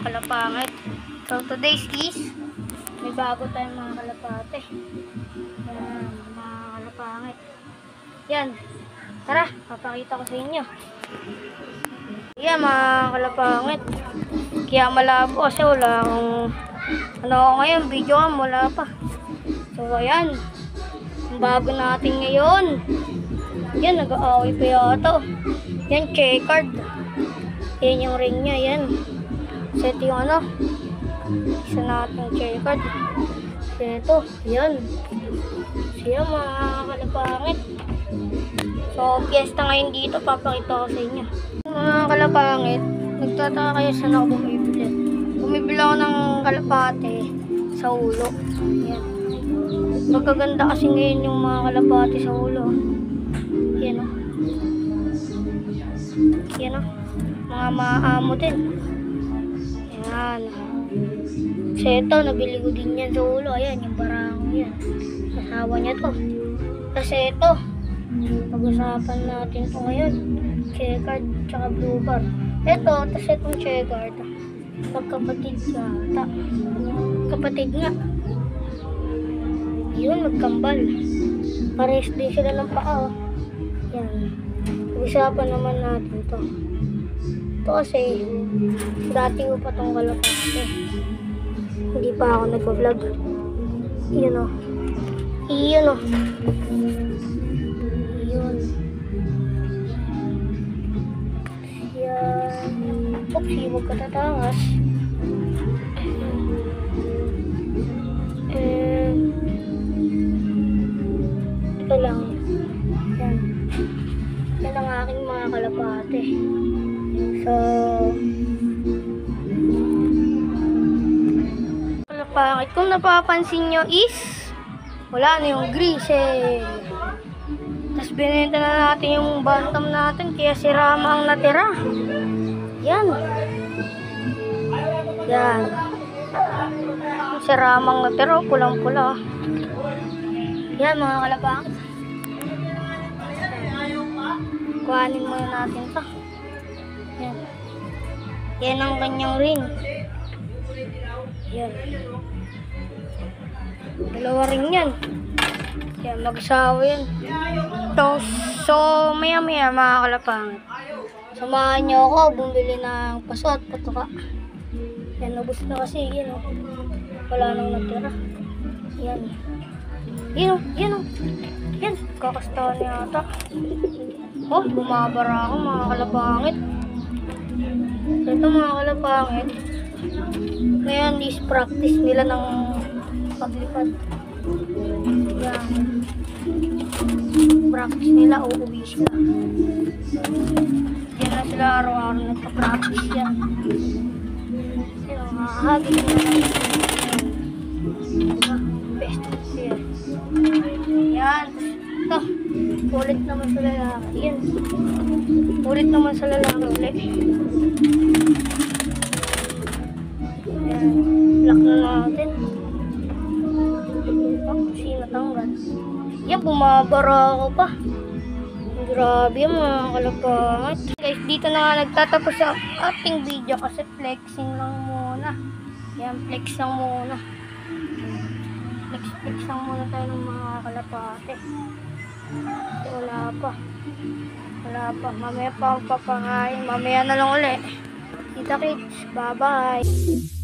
kalapangit. So today's is may bago tayong mga kalapate. Yan, mga kalapangit. Yan. Tara, papakita ko sa inyo. Yan mga kalapangit. Kaya malabo kasi wala akong ano ako ngayon, video nga wala pa. So ayan. Ang bago natin ngayon. Yan, nag-aaway pa yata. Yan, checkered. Yan yung ring niya, yan. Set yung ano. Isa natin checkered. Ito, yan. Siya mga kalapangit. So, piyesta ngayon dito, papakita ko sa inyo. Mga kalapangit, nagtataka kayo saan ako bumibili. Bumibili ako ng kalapate sa ulo. Yan. Magaganda kasi ngayon yung mga kalapate sa ulo. Yan o. Yan o. Mga maamo din. Yan. So ito, nabili ko din yan sa ulo. Ayan, yung barang yan. Asawa niya to. Kasi ito, pag-usapan natin ito ngayon. Checkered, tsaka blue bar. Ito, tas itong checkered. Magkapatid yata. Kapatid nga. Yun, magkambal. Pares din sila ng paa. Yan. Pag-usapan naman natin to. Ito kasi, dati ko pa itong kalapate. Hindi pa ako nag-vlog. Yun o. Iyon o. Iyon. Yan. Oopsie, huwag ka tatakas. Ito lang. Yan. Yan ang aking mga kalapate. So, kalapangit, kung napapansin nyo is wala na yung grisel. Tapos binenta na natin yung bantam natin, kaya si Rama ang natira. Yan. Yan. Si Rama ang natira, pulang-pula. Yan mga kalapangit. Kuhanin muna natin ito. Yan. Yan ang kanyang ring. Yan. Dalawa ring yan. Yan, mag-asawa yan. So maya-maya mga kalapangit. Samahan niyo ako bumili ng paso at patuka. Yan, nabos na kasi. Yan o. Wala nang natira. Yan. Yan o. Yan o. Yan. Kakastahan niya ata. Oh, bumabara ako mga kalapangit. So ito mga kalapangit. Ngayon is practice nila ng paglipad. Yan. Practice nila, uuwi sila. Yan na sila araw-araw nagpa-practice yan. Yan, makahagin nila lang. Best yan. Yan. Ito. Ulit naman sa lalaki. Yan. Ulit naman sa lalaki ulit. Yan. Lock na natin. Sino tanggal? Yan, bumabara ako pa. Grabe yung mga kalapangit. Guys, dito na nga nagtatapos sa ating video kasi flexing lang muna. Yan, flex lang muna. Flex lang muna tayo ng mga kalapate. Wala pa. Wala pa. Mamaya pa ako papangain. Mamaya na lang ulit. Kita kids. Bye-bye.